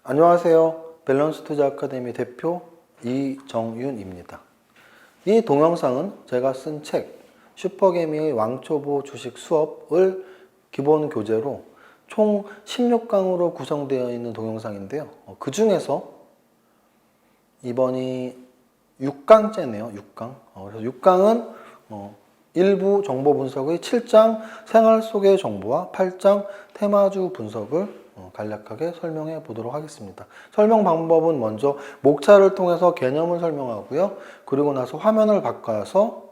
안녕하세요. 밸런스 투자 아카데미 대표 이정윤입니다. 이 동영상은 제가 쓴 책 슈퍼개미의 왕초보 주식 수업을 기본 교재로 총 16강으로 구성되어 있는 동영상인데요. 그 중에서 이번이 6강째네요. 6강. 그래서 6강은 일부 정보 분석의 7장 생활 속의 정보와 8장 테마주 분석을 간략하게 설명해 보도록 하겠습니다. 설명 방법은 먼저 목차를 통해서 개념을 설명하고요. 그리고 나서 화면을 바꿔서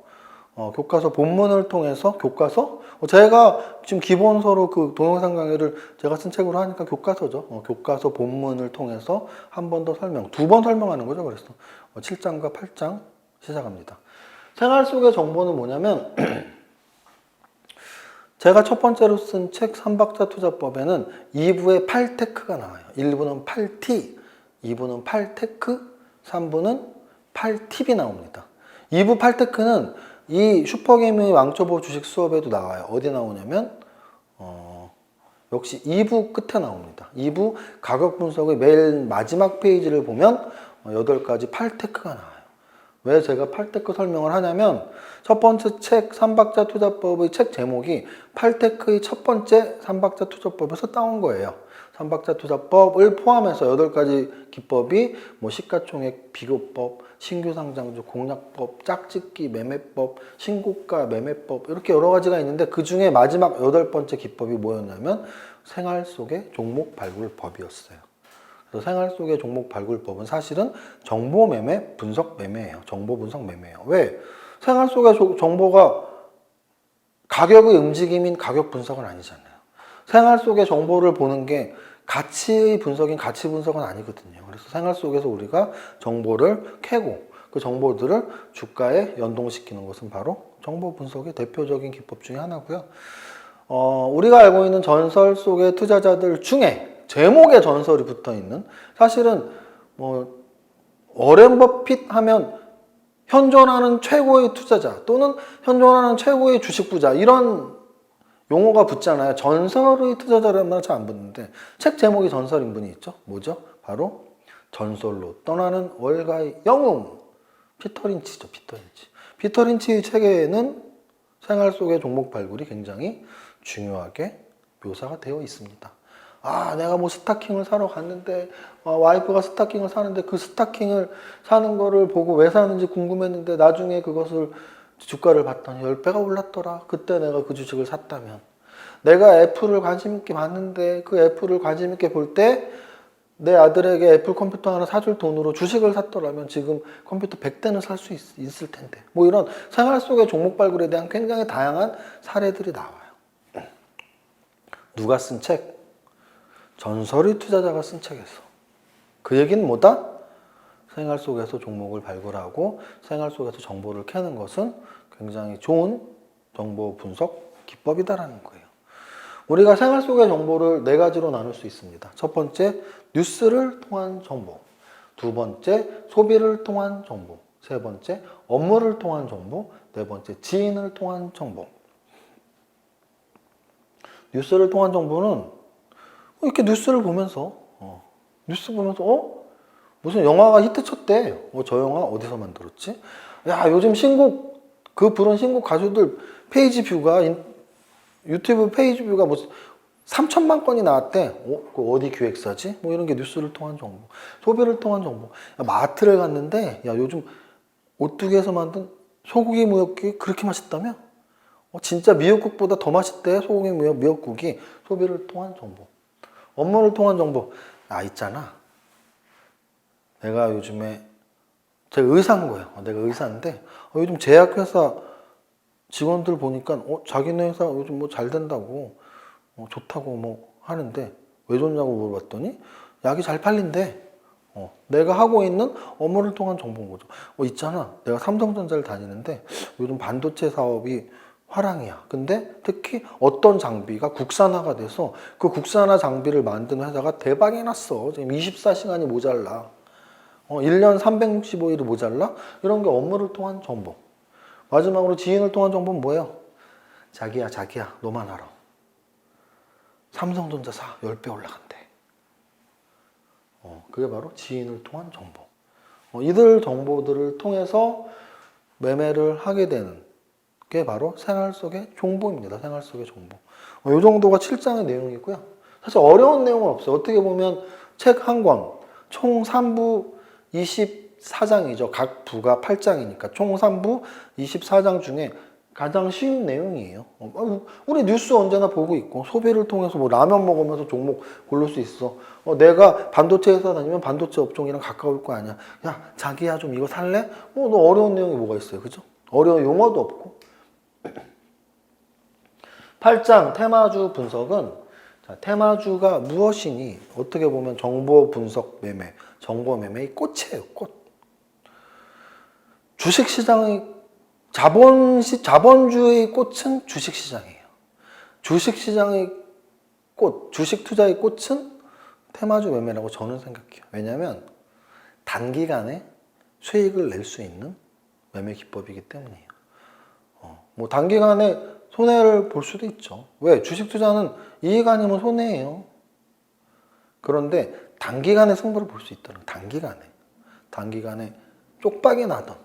교과서 본문을 통해서 교과서? 제가 지금 기본서로 그 동영상 강의를 제가 쓴 책으로 하니까 교과서죠. 교과서 본문을 통해서 한 번 더 설명, 두 번 설명하는 거죠. 그래서 7장과 8장 시작합니다. 생활 속의 정보는 뭐냐면 제가 첫 번째로 쓴 책 3박자 투자법에는 2부에 8테크가 나와요. 1부는 8T, 2부는 8테크, 3부는 8팁이 나옵니다. 2부 8테크는 이 슈퍼개미의 왕초보 주식 수업에도 나와요. 어디 나오냐면 역시 2부 끝에 나옵니다. 2부 가격 분석의 맨 마지막 페이지를 보면 8가지 8테크가 나와요. 왜 제가 8테크 설명을 하냐면 첫 번째 책 3박자 투자법의 책 제목이 8테크의 첫 번째 3박자 투자법에서 따온 거예요. 3박자 투자법을 포함해서 8가지 기법이 시가총액 비교법, 신규상장주 공략법, 짝짓기 매매법, 신고가 매매법 이렇게 여러 가지가 있는데 그 중에 마지막 8번째 기법이 뭐였냐면 생활 속의 종목 발굴법이었어요. 그래서 생활 속의 종목 발굴법은 사실은 정보 매매, 분석 매매예요. 정보 분석 매매예요. 왜? 생활 속의 정보가 가격의 움직임인 가격 분석은 아니잖아요. 생활 속의 정보를 보는 게 가치의 분석인 가치 분석은 아니거든요. 그래서 생활 속에서 우리가 정보를 캐고 그 정보들을 주가에 연동시키는 것은 바로 정보 분석의 대표적인 기법 중에 하나고요. 우리가 알고 있는 전설 속의 투자자들 중에 제목에 전설이 붙어 있는 사실은 워렌 버핏 하면 현존하는 최고의 투자자 또는 현존하는 최고의 주식 부자 이런 용어가 붙잖아요. 전설의 투자자라는 말은 잘 안 붙는데 책 제목이 전설인 분이 있죠. 뭐죠? 바로 전설로 떠나는 월가의 영웅 피터 린치죠. 피터 린치의 책에는 생활 속의 종목 발굴이 굉장히 중요하게 묘사가 되어 있습니다. 내가 스타킹을 사러 갔는데 와이프가 스타킹을 사는데 그 스타킹을 사는 거를 보고 왜 사는지 궁금했는데 나중에 그것을 주가를 봤더니 10배가 올랐더라. 그때 내가 그 주식을 샀다면 내가 애플을 관심 있게 봤는데 그 애플을 관심 있게 볼 때 내 아들에게 애플 컴퓨터 하나 사줄 돈으로 주식을 샀더라면 지금 컴퓨터 100대는 살 수 있을 텐데 이런 생활 속의 종목 발굴에 대한 굉장히 다양한 사례들이 나와요. 누가 쓴 책? 전설의 투자자가 쓴 책에서. 그 얘기는 뭐다? 생활 속에서 종목을 발굴하고 생활 속에서 정보를 캐는 것은 굉장히 좋은 정보 분석 기법이다라는 거예요. 우리가 생활 속의 정보를 4가지로 나눌 수 있습니다. 첫 번째, 뉴스를 통한 정보. 두 번째, 소비를 통한 정보. 세 번째, 업무를 통한 정보. 네 번째, 지인을 통한 정보. 뉴스를 통한 정보는 이렇게 뉴스를 보면서 무슨 영화가 히트 쳤대. 저 영화 어디서 만들었지? 야, 요즘 신곡 그 부른 신곡 가수들 페이지 뷰가 유튜브 페이지 뷰가 3천만 건이 나왔대. 어디 기획사지? 이런 게 뉴스를 통한 정보. 소비를 통한 정보. 마트를 갔는데 요즘 오뚜기에서 만든 소고기 무역국이 그렇게 맛있다며? 진짜 미역국보다 더 맛있대. 소고기 미역국이. 소비를 통한 정보. 업무를 통한 정보. 있잖아. 내가 요즘에 제가 의사인 거예요. 내가 의사인데 요즘 제약회사 직원들 보니까 자기네 회사 요즘 잘 된다고 좋다고 하는데 왜 좋냐고 물어봤더니 약이 잘 팔린대. 내가 하고 있는 업무를 통한 정보인 거죠. 있잖아. 내가 삼성전자를 다니는데 요즘 반도체 사업이 화랑이야. 근데 특히 어떤 장비가 국산화가 돼서 그 국산화 장비를 만드는 회사가 대박이 났어. 지금 24시간이 모자라. 1년 365일이 모자라? 이런 게 업무를 통한 정보. 마지막으로 지인을 통한 정보는 뭐예요? 자기야 너만 알아. 삼성전자 사 10배 올라간대. 그게 바로 지인을 통한 정보. 이들 정보들을 통해서 매매를 하게 되는 게 바로 생활 속의 정보입니다. 생활 속의 정보. 이 정도가 7장의 내용이고요. 사실 어려운 내용은 없어요. 어떻게 보면 책 한 권, 총 3부 24장이죠. 각 부가 8장이니까 총 3부 24장 중에 가장 쉬운 내용이에요. 우리 뉴스 언제나 보고 있고, 소비를 통해서 뭐 라면 먹으면서 종목 고를 수 있어. 내가 반도체 회사 다니면 반도체 업종이랑 가까울 거 아니야. 야, 자기야 좀 이거 살래? 너 어려운 내용이 뭐가 있어요. 그죠? 어려운 용어도 없고. 8장 테마주 분석은, 자, 테마주가 무엇이니? 어떻게 보면 정보 분석 매매, 정보 매매의 꽃이에요. 꽃. 주식시장의 자본주의 꽃은 주식시장이에요. 주식시장의 꽃, 주식 투자의 꽃은 테마주 매매라고 저는 생각해요. 왜냐하면 단기간에 수익을 낼 수 있는 매매 기법이기 때문이에요. 뭐 단기간에 손해를 볼 수도 있죠. 왜? 주식 투자는 이익 아니면 손해예요. 그런데 단기간에 승부를 볼 수 있다는 단기간에 쪽박이 나던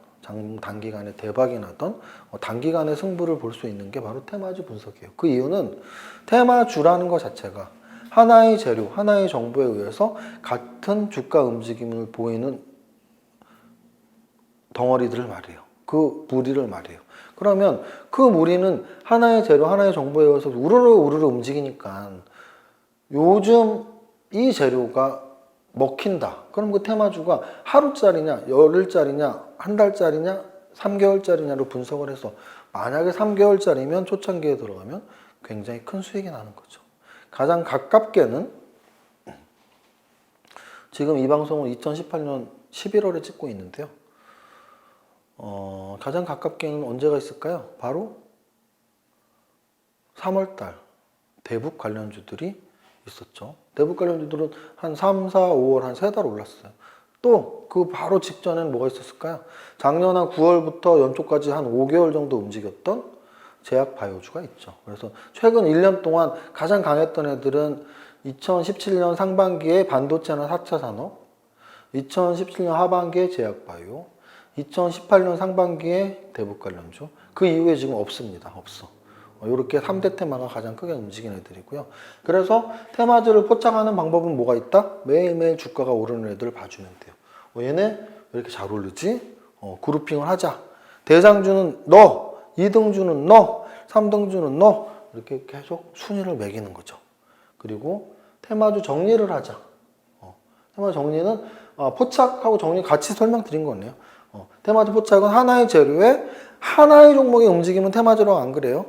단기간에 대박이 나던 단기간에 승부를 볼 수 있는 게 바로 테마주 분석이에요. 그 이유는 테마주라는 것 자체가 하나의 재료, 하나의 정보에 의해서 같은 주가 움직임을 보이는 덩어리들을 말해요. 그 무리를 말해요. 그러면 그 무리는 하나의 재료, 하나의 정보에 의해서 우르르 움직이니까 요즘 이 재료가 먹힌다. 그럼 그 테마주가 하루짜리냐, 열흘짜리냐, 한 달짜리냐, 3개월짜리냐로 분석을 해서 만약에 3개월짜리면 초창기에 들어가면 굉장히 큰 수익이 나는 거죠. 가장 가깝게는 지금 이 방송은 2018년 11월에 찍고 있는데요. 가장 가깝게는 언제가 있을까요? 바로 3월달 대북 관련주들이 있었죠. 대북 관련주들은 한 3, 4, 5월 한 3달 올랐어요. 또 그 바로 직전엔 뭐가 있었을까요? 작년 한 9월부터 연초까지 한 5개월 정도 움직였던 제약 바이오주가 있죠. 그래서 최근 1년 동안 가장 강했던 애들은 2017년 상반기에 반도체나 4차 산업, 2017년 하반기에 제약 바이오, 2018년 상반기에 대북 관련주. 그 이후에 지금 없습니다. 없어. 이렇게 3대 테마가 가장 크게 움직이는 애들이고요. 그래서 테마주를 포착하는 방법은 뭐가 있다? 매일매일 주가가 오르는 애들을 봐주면 돼요. 얘네 왜 이렇게 잘 오르지? 그룹핑을 하자. 대장주는 너, 2등주는 너, 3등주는 너. 이렇게 계속 순위를 매기는 거죠. 그리고 테마주 정리를 하자. 테마주 정리는 포착하고 정리 같이 설명드린 거네요. 테마주 포착은 하나의 재료에 하나의 종목의 움직임은 테마주라고 안 그래요?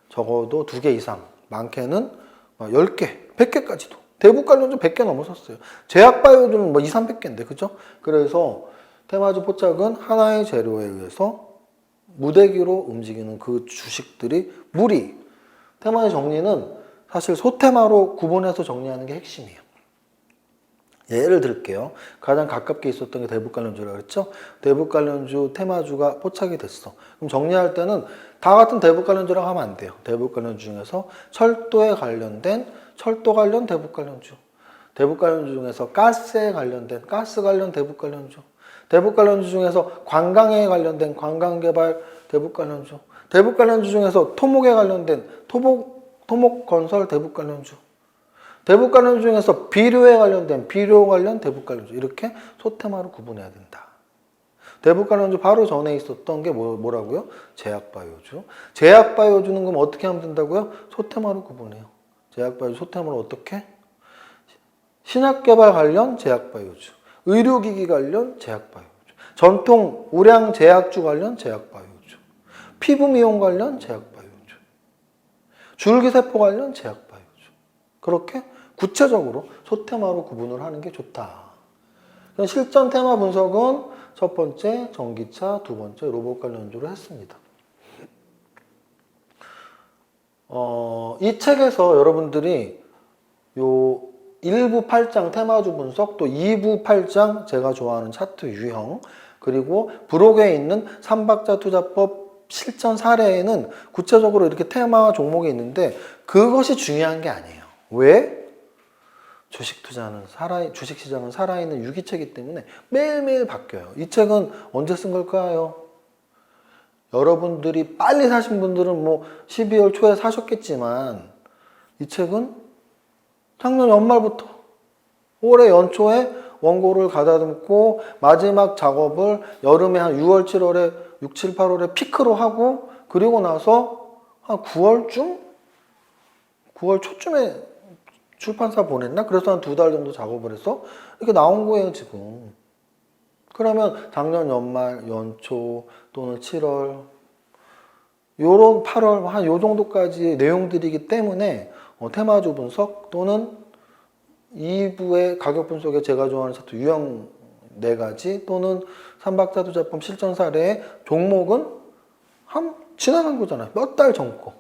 적어도 2개 이상, 많게는 10개, 100개까지도. 대북 관련주 100개 넘어섰어요. 제약바이오주는 뭐 2, 300개인데, 그죠? 그래서 테마주 포착은 하나의 재료에 의해서 무대기로 움직이는 그 주식들이 무리. 테마의 정리는 사실 소테마로 구분해서 정리하는 게 핵심이에요. 예를 들게요. 가장 가깝게 있었던 게 대북 관련주라고 그랬죠? 대북 관련주, 테마주가 포착이 됐어. 그럼 정리할 때는 다 같은 대북 관련주라고 하면 안 돼요. 대북 관련주 중에서 철도에 관련된 철도 관련 대북 관련주. 대북 관련주 중에서 가스에 관련된 가스 관련 대북 관련주. 대북 관련주 중에서 관광에 관련된 관광 개발 대북 관련주. 대북 관련주 중에서 토목에 관련된 토목 건설 대북 관련주. 대북 관련주 중에서 비료에 관련된 비료 관련 대북 관련주. 이렇게 소테마로 구분해야 된다. 대북 관련주 바로 전에 있었던 게 뭐라고요? 제약바이오주. 제약바이오주는 그럼 어떻게 하면 된다고요? 소테마로 구분해요. 제약바이오주 소테마로 어떻게? 신약개발 관련 제약바이오주. 의료기기 관련 제약바이오주. 전통 우량 제약주 관련 제약바이오주. 피부미용 관련 제약바이오주. 줄기세포 관련 제약바이오주. 그렇게 구체적으로 소테마로 구분을 하는 게 좋다. 실전 테마 분석은 첫 번째 전기차, 두 번째 로봇 관련주로 했습니다. 이 책에서 여러분들이 요 1부 8장 테마주 분석, 또 2부 8장 제가 좋아하는 차트 유형, 그리고 브록에 있는 3박자 투자법 실전 사례에는 구체적으로 이렇게 테마 종목이 있는데 그것이 중요한 게 아니에요. 왜? 주식시장은 살아있는 유기체이기 때문에 매일매일 바뀌어요. 이 책은 언제 쓴 걸까요? 여러분들이 빨리 사신 분들은 뭐 12월 초에 사셨겠지만 이 책은 작년 연말부터 올해 연초에 원고를 가다듬고 마지막 작업을 여름에 한 6월, 7월에 6, 7, 8월에 피크로 하고 그리고 나서 한 9월쯤? 9월 초쯤에 출판사 보냈나? 그래서 한 2달 정도 작업을 해서 이렇게 나온 거예요, 지금. 그러면 작년 연말, 연초 또는 7월, 요런 8월, 한 요 정도까지의 내용들이기 때문에 테마주 분석 또는 2부의 가격 분석에 제가 좋아하는 차트 유형 4가지 또는 3박자 투자법 실전 사례의 종목은 지나간 거잖아요. 몇 달 전 거.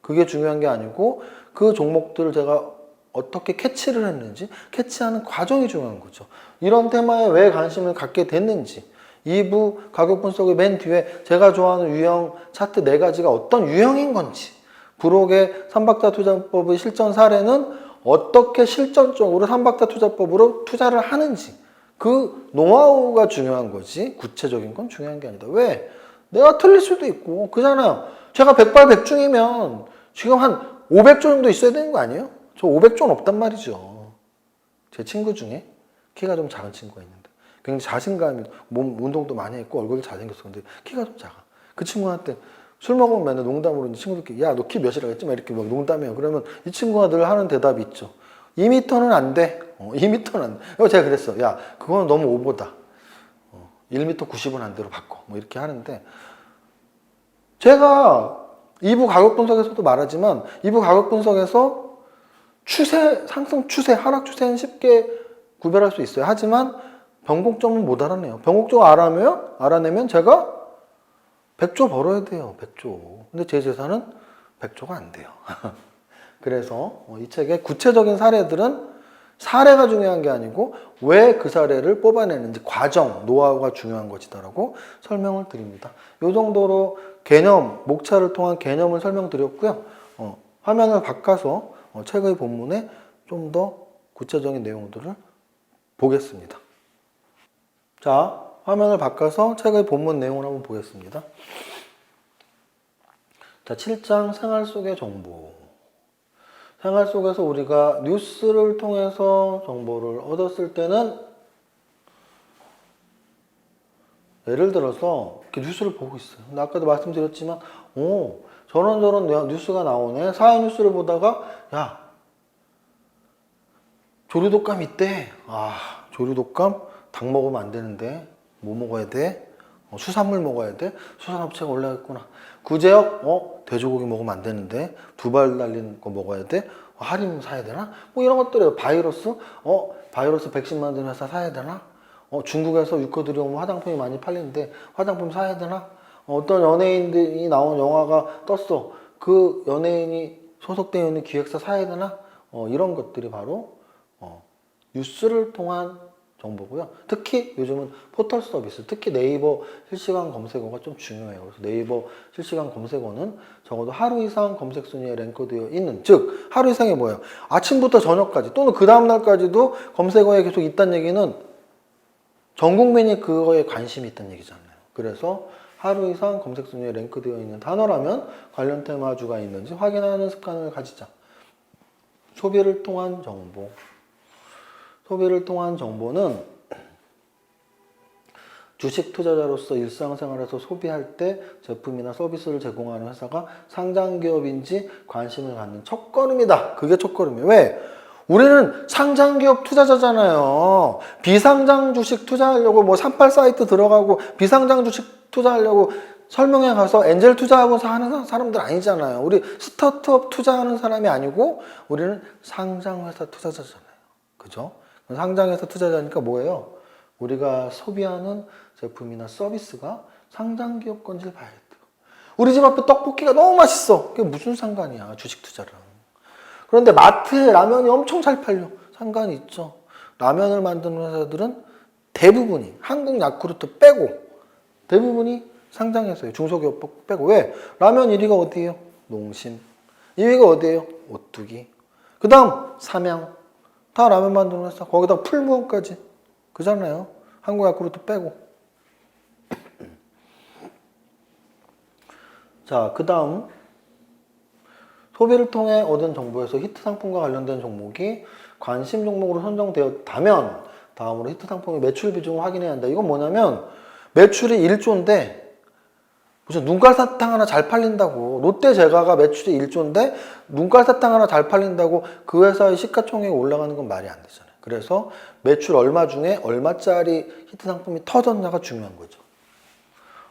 그게 중요한 게 아니고 그 종목들을 제가 어떻게 캐치를 했는지 캐치하는 과정이 중요한 거죠. 이런 테마에 왜 관심을 갖게 됐는지 2부 가격 분석의 맨 뒤에 제가 좋아하는 유형 차트 4가지가 어떤 유형인 건지 브록의 3박자 투자법의 실전 사례는 어떻게 실전적으로 3박자 투자법으로 투자를 하는지 그 노하우가 중요한 거지 구체적인 건 중요한 게 아니다. 왜? 내가 틀릴 수도 있고 그잖아요. 제가 백발백중이면 지금 한 500조 정도 있어야 되는 거 아니에요? 저 500조는 없단 말이죠. 제 친구 중에 키가 좀 작은 친구가 있는데 굉장히 자신감이 몸 운동도 많이 했고 얼굴도 잘생겼어. 근데 키가 좀 작아. 그 친구한테 술 먹으면 맨날 농담으로 친구들끼리 야 너 키 몇이라고 했지? 막 이렇게 막 농담해요. 그러면 이 친구가 늘 하는 대답이 있죠. 2m는 안 돼. 2m는 안 돼. 제가 그랬어. 야 그거는 너무 오버다. 1m 90은 안 돼로 바꿔. 뭐 이렇게 하는데 제가 2부 가격 분석에서도 말하지만 2부 가격 분석에서 상승 추세, 하락 추세는 쉽게 구별할 수 있어요. 하지만 변곡점은 못 알아내요. 변곡점 알아내면 제가 100조 벌어야 돼요. 100조. 근데 제 재산은 100조가 안 돼요. 그래서 이 책의 구체적인 사례들은 사례가 중요한 게 아니고 왜 그 사례를 뽑아내는지 과정, 노하우가 중요한 것이다라고 설명을 드립니다. 이 정도로 목차를 통한 개념을 설명드렸고요. 화면을 바꿔서 책의 본문에 좀 더 구체적인 내용들을 보겠습니다. 자, 화면을 바꿔서 책의 본문 내용을 한번 보겠습니다. 자, 7장 생활 속의 정보. 생활 속에서 우리가 뉴스를 통해서 정보를 얻었을 때는 예를 들어서 이렇게 뉴스를 보고 있어요. 근데 아까도 말씀드렸지만 저런 뉴스가 나오네. 사회 뉴스를 보다가 야 조류독감 있대. 조류독감 닭 먹으면 안 되는데 뭐 먹어야 돼? 수산물 먹어야 돼? 수산업체가 올라갔구나. 구제역 돼지고기 먹으면 안 되는데 2발 달린 거 먹어야 돼? 할인 사야 되나? 뭐 이런 것들이에요. 바이러스 백신 만드는 회사 사야 되나? 중국에서 유커 들여오면 화장품이 많이 팔리는데 화장품 사야 되나? 어떤 연예인들이 나온 영화가 떴어. 그 연예인이 소속되어 있는 기획사 사야 되나? 이런 것들이 바로 뉴스를 통한 정보고요. 특히 요즘은 포털 서비스, 특히 네이버 실시간 검색어가 좀 중요해요. 그래서 네이버 실시간 검색어는 적어도 하루 이상 검색 순위에 랭크되어 있는, 즉 하루 이상이 뭐예요? 아침부터 저녁까지 또는 그 다음 날까지도 검색어에 계속 있다는 얘기는 전 국민이 그거에 관심이 있다는 얘기잖아요. 그래서 하루 이상 검색 순위에 랭크되어 있는 단어라면 관련 테마주가 있는지 확인하는 습관을 가지자. 소비를 통한 정보. 소비를 통한 정보는 주식 투자자로서 일상생활에서 소비할 때 제품이나 서비스를 제공하는 회사가 상장기업인지 관심을 갖는 첫걸음이다. 그게 첫걸음이에요. 왜? 우리는 상장기업 투자자잖아요. 비상장 주식 투자하려고 38 사이트 들어가고 비상장 주식 투자하려고 설명회 가서 엔젤 투자하고 하는 사람들 아니잖아요. 우리 스타트업 투자하는 사람이 아니고 우리는 상장회사 투자자잖아요. 그죠? 상장회사 투자자니까 뭐예요? 우리가 소비하는 제품이나 서비스가 상장기업 건지를 봐야 돼요. 우리 집 앞에 떡볶이가 너무 맛있어. 그게 무슨 상관이야, 주식 투자랑. 그런데 마트에 라면이 엄청 잘 팔려. 상관이 있죠. 라면을 만드는 회사들은 대부분이, 한국 야쿠르트 빼고, 대부분이 상장회사예요. 중소기업 빼고. 왜? 라면 1위가 어디예요? 농심. 2위가 어디예요? 오뚜기. 그 다음 삼양. 다 라면 만드는 회사. 거기다 풀무원까지. 그잖아요. 한국야쿠르트 빼고. 자, 그 다음 소비를 통해 얻은 정보에서 히트 상품과 관련된 종목이 관심 종목으로 선정되었다면 다음으로 히트 상품의 매출 비중을 확인해야 한다. 이건 뭐냐면 매출이 1조인데 무슨 눈깔 사탕 하나 잘 팔린다고 롯데제과가 매출이 1조인데 눈깔 사탕 하나 잘 팔린다고 그 회사의 시가총액이 올라가는 건 말이 안 되잖아요. 그래서 매출 얼마 중에 얼마짜리 히트 상품이 터졌냐가 중요한 거죠.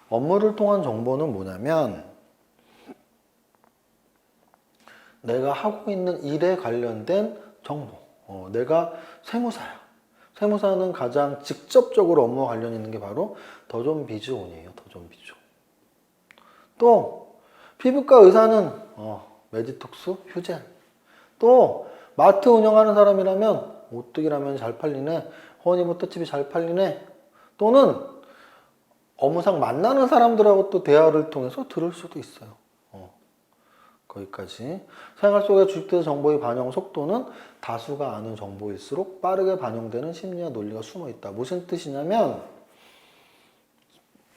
업무를 통한 정보는 뭐냐면 내가 하고 있는 일에 관련된 정보. 내가 세무사야. 세무사는 가장 직접적으로 업무와 관련 있는 게 바로 더존비즈온이에요. 더존비즈온. 또 피부과 의사는 메디톡스, 휴젠. 또 마트 운영하는 사람이라면 오뚜기 라면이 잘 팔리네. 허니버터칩이 잘 팔리네. 또는 업무상 만나는 사람들하고 또 대화를 통해서 들을 수도 있어요. 거기까지. 생활 속에 주입되는 정보의 반영 속도는 다수가 아는 정보일수록 빠르게 반영되는 심리와 논리가 숨어 있다. 무슨 뜻이냐면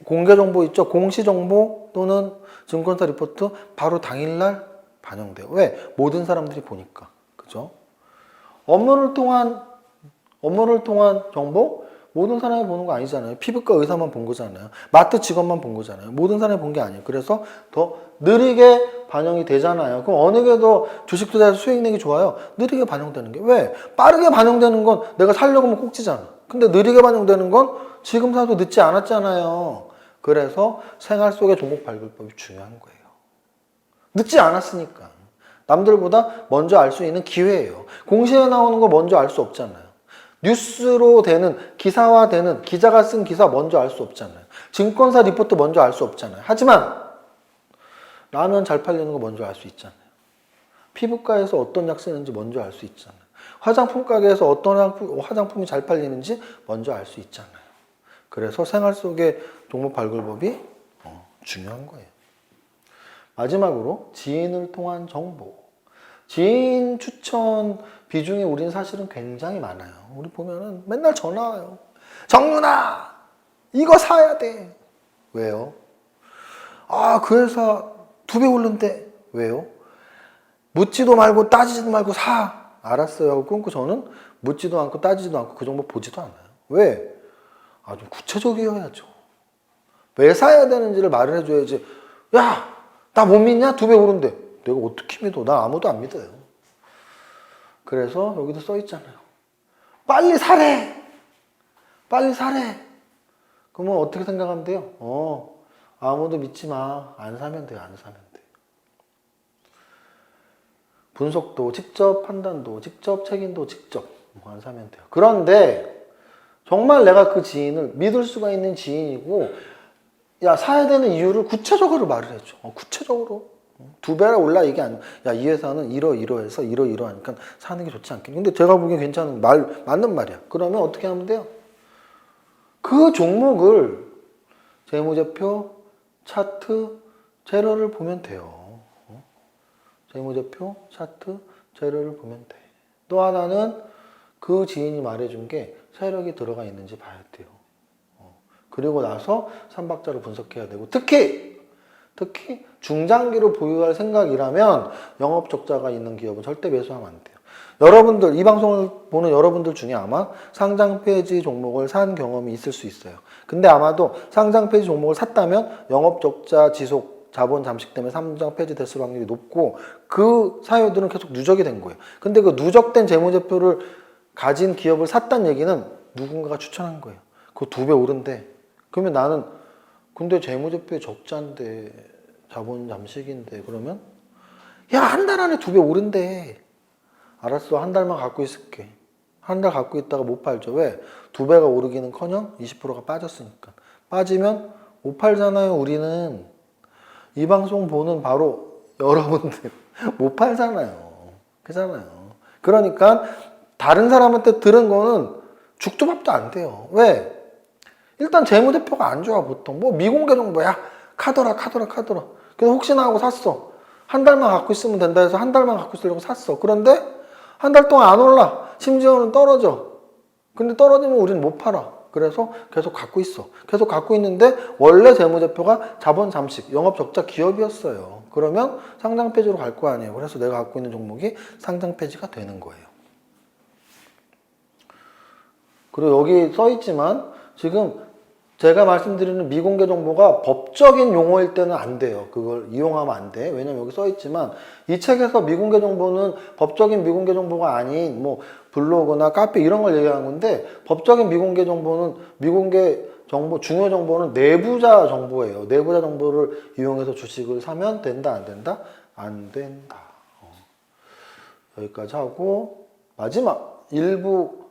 공개 정보 있죠? 공시 정보 또는 증권사 리포트 바로 당일날 반영돼요. 왜? 모든 사람들이 보니까. 그죠? 업무를 통한 정보? 모든 사람이 보는 거 아니잖아요. 피부과 의사만 본 거잖아요. 마트 직원만 본 거잖아요. 모든 사람이 본 게 아니에요. 그래서 더 느리게 반영이 되잖아요. 그럼 어느 게 더 주식 투자에서 수익 내기 좋아요? 느리게 반영되는 게. 왜? 빠르게 반영되는 건 내가 살려고 하면 꼭지잖아. 근데 느리게 반영되는 건 지금 사도 늦지 않았잖아요. 그래서 생활 속의 종목 발굴법이 중요한 거예요. 늦지 않았으니까. 남들보다 먼저 알 수 있는 기회예요. 공시에 나오는 거 먼저 알 수 없잖아요. 뉴스로 되는, 기사화되는, 기자가 쓴 기사 먼저 알 수 없잖아요. 증권사 리포트 먼저 알 수 없잖아요. 하지만 라면 잘 팔리는 거 먼저 알 수 있잖아요. 피부과에서 어떤 약 쓰는지 먼저 알 수 있잖아요. 화장품 가게에서 어떤 화장품이 잘 팔리는지 먼저 알 수 있잖아요. 그래서 생활 속의 종목 발굴법이 중요한 거예요. 마지막으로 지인을 통한 정보. 지인 추천 비중이 우린 사실은 굉장히 많아요. 우리 보면은 맨날 전화 와요. 정윤아! 이거 사야 돼! 왜요? 아, 그 회사 2배 오른대. 왜요? 묻지도 말고 따지지도 말고 사! 알았어요 하고 끊고 저는 묻지도 않고 따지지도 않고 그 정보 보지도 않아요. 왜? 아, 좀 구체적이어야죠. 왜 사야 되는지를 말을 해줘야지. 야! 나 못 믿냐? 2배 오른대. 내가 어떻게 믿어? 나 아무도 안 믿어요. 그래서 여기도 써 있잖아요. 빨리 사래! 빨리 사래! 그러면 어떻게 생각하면 돼요? 아무도 믿지 마. 안 사면 돼요. 안 사면 돼. 분석도 직접, 판단도 직접, 책임도 직접. 안 사면 돼요. 그런데 정말 내가 그 지인을 믿을 수가 있는 지인이고 야, 사야 되는 이유를 구체적으로 말을 해줘. 구체적으로. 2배라 올라 이게 아니야. 야, 이 회사는 이러이러해서 이러이러하니까 사는 게 좋지 않겠니? 근데 제가 보기엔 괜찮은 맞는 말이야. 그러면 어떻게 하면 돼요? 그 종목을 재무제표, 차트, 재료를 보면 돼요. 재무제표, 차트, 재료를 보면 돼. 또 하나는 그 지인이 말해준 게 세력이 들어가 있는지 봐야 돼요. 그리고 나서 삼박자를 분석해야 되고 특히 중장기로 보유할 생각이라면 영업 적자가 있는 기업은 절대 매수하면 안 돼요. 여러분들 이 방송을 보는 여러분들 중에 아마 상장 폐지 종목을 산 경험이 있을 수 있어요. 근데 아마도 상장 폐지 종목을 샀다면 영업 적자 지속 자본 잠식 때문에 상장 폐지 됐을 확률이 높고 그 사유들은 계속 누적이 된 거예요. 근데 그 누적된 재무제표를 가진 기업을 샀다는 얘기는 누군가가 추천한 거예요. 그거 2배 오른대. 그러면 나는 근데 재무제표에 적자인데 자본 잠식인데 그러면 야, 한 달 안에 2배 오른대. 알았어, 한 달만 갖고 있을게. 한 달 갖고 있다가 못 팔죠. 왜? 2배가 오르기는커녕 20%가 빠졌으니까. 빠지면 못 팔잖아요. 우리는 이 방송 보는 바로 여러분들 못 팔잖아요. 그잖아요. 그러니까 다른 사람한테 들은 거는 죽도 밥도 안 돼요. 왜? 일단 재무제표가 안 좋아. 보통 뭐 미공개 정보야. 카더라. 그래서 혹시나 하고 샀어. 한 달만 갖고 있으면 된다 해서 한 달만 갖고 있으려고 샀어. 그런데 한 달 동안 안 올라. 심지어는 떨어져. 근데 떨어지면 우리는 못 팔아. 그래서 계속 갖고 있어. 계속 갖고 있는데 원래 재무제표가 자본 잠식, 영업 적자 기업이었어요. 그러면 상장 폐지로 갈 거 아니에요. 그래서 내가 갖고 있는 종목이 상장 폐지가 되는 거예요. 그리고 여기 써 있지만 지금 제가 말씀드리는 미공개 정보가 법적인 용어일 때는 안 돼요. 그걸 이용하면 안 돼. 왜냐면 여기 써 있지만 이 책에서 미공개 정보는 법적인 미공개 정보가 아닌 뭐 블로그나 카페 이런 걸 얘기하는 건데, 법적인 미공개 정보는 미공개 정보, 중요 정보는 내부자 정보예요. 내부자 정보를 이용해서 주식을 사면 된다, 안 된다? 안 된다. 여기까지 하고 마지막 일부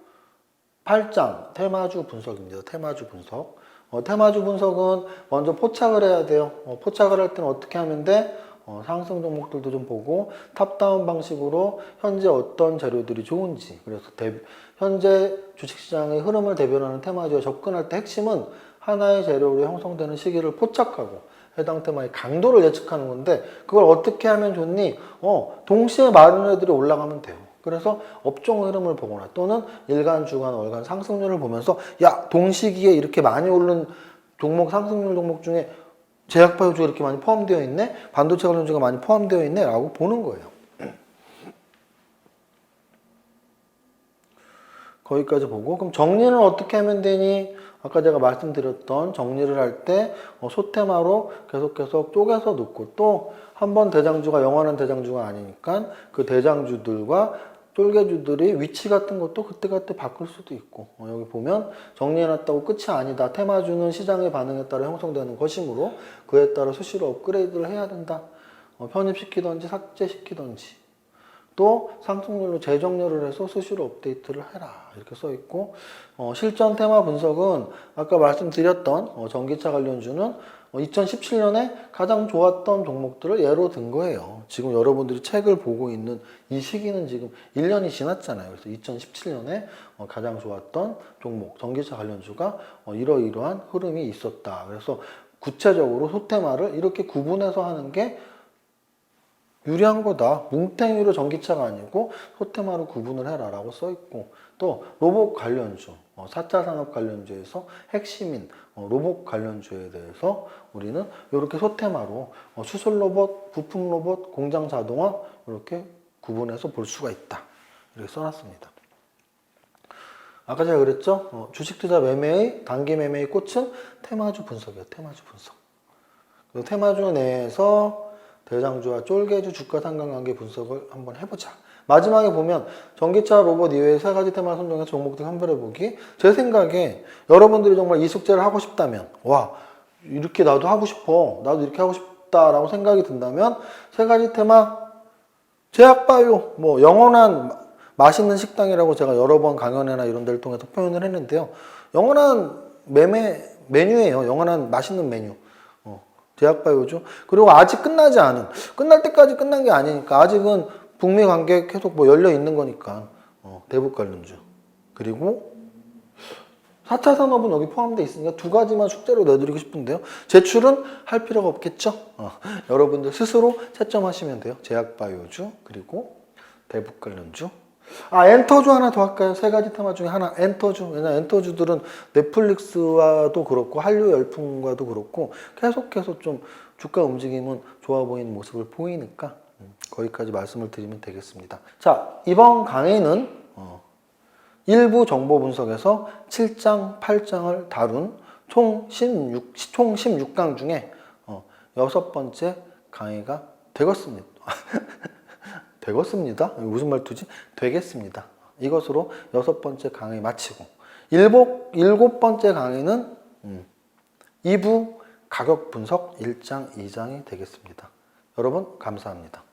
8장 테마주 분석입니다. 테마주 분석. 테마주 분석은 먼저 포착을 해야 돼요. 포착을 할 때는 어떻게 하면 돼? 상승 종목들도 좀 보고 탑다운 방식으로 현재 어떤 재료들이 좋은지, 그래서 현재 주식시장의 흐름을 대변하는 테마주에 접근할 때 핵심은 하나의 재료로 형성되는 시기를 포착하고 해당 테마의 강도를 예측하는 건데, 그걸 어떻게 하면 좋니? 동시에 많은 애들이 올라가면 돼요. 그래서 업종 흐름을 보거나 또는 일간, 주간, 월간 상승률을 보면서 야, 동시기에 이렇게 많이 오른 종목, 상승률 종목 중에 제약바이오주가 이렇게 많이 포함되어 있네? 반도체 관련주가 많이 포함되어 있네? 라고 보는 거예요. 거기까지 보고, 그럼 정리는 어떻게 하면 되니? 아까 제가 말씀드렸던 정리를 할 때 소테마로 계속 쪼개서 놓고, 또 한 번 대장주가 영원한 대장주가 아니니까 그 대장주들과 쫄개주들이 위치 같은 것도 그때그때 바꿀 수도 있고, 여기 보면 정리해놨다고 끝이 아니다. 테마주는 시장의 반응에 따라 형성되는 것이므로 그에 따라 수시로 업그레이드를 해야 된다. 편입시키던지 삭제시키던지, 또 상승률로 재정렬을 해서 수시로 업데이트를 해라. 이렇게 써 있고, 실전 테마 분석은 아까 말씀드렸던 전기차 관련주는 2017년에 가장 좋았던 종목들을 예로 든 거예요. 지금 여러분들이 책을 보고 있는 이 시기는 지금 1년이 지났잖아요. 그래서 2017년에 가장 좋았던 종목, 전기차 관련주가 이러이러한 흐름이 있었다. 그래서 구체적으로 소테마를 이렇게 구분해서 하는 게 유리한 거다. 뭉탱이로 전기차가 아니고 소테마로 구분을 해라 라고 써 있고, 또 로봇 관련주, 4차 산업 관련주에서 핵심인 로봇 관련주에 대해서 우리는 이렇게 소테마로 수술 로봇, 부품 로봇, 공장 자동화 이렇게 구분해서 볼 수가 있다. 이렇게 써놨습니다. 아까 제가 그랬죠? 주식 투자 매매의 단기 매매의 꽃은 테마주 분석이에요. 테마주 분석. 테마주 내에서 대장주와 쫄개주 주가 상관관계 분석을 한번 해보자. 마지막에 보면 전기차, 로봇 이외에 세 가지 테마를 선정해서 종목들 선별해보기. 제 생각에 여러분들이 정말 이 숙제를 하고 싶다면, 와, 이렇게 나도 하고 싶어, 나도 이렇게 하고 싶다라고 생각이 든다면 세 가지 테마, 제약바이오, 뭐 영원한 맛있는 식당이라고 제가 여러 번 강연회나 이런 데를 통해서 표현을 했는데요. 영원한 메뉴예요. 영원한 맛있는 메뉴. 제약바이오죠. 그리고 아직 끝나지 않은, 끝날 때까지 끝난 게 아니니까 아직은 북미 관계 계속 뭐 열려 있는 거니까 대북 관련주. 그리고 4차 산업은 여기 포함되어 있으니까 두 가지만 숙제로 내드리고 싶은데요. 제출은 할 필요가 없겠죠. 여러분들 스스로 채점하시면 돼요. 제약바이오주, 그리고 대북 관련주. 엔터주 하나 더 할까요? 세 가지 테마 중에 하나, 엔터주. 왜냐면 엔터주들은 넷플릭스와도 그렇고 한류 열풍과도 그렇고 계속해서 좀 주가 움직임은 좋아 보이는 모습을 보이니까 거기까지 말씀을 드리면 되겠습니다. 자, 이번 강의는 일부 정보 분석에서 7장, 8장을 다룬 총 16강 중에 6번째 강의가 되겠습니다. 되겠습니다. 무슨 말투지? 되겠습니다. 이것으로 6번째 강의 마치고 7번째 강의는 2부 가격 분석 1장, 2장이 되겠습니다. 여러분 감사합니다.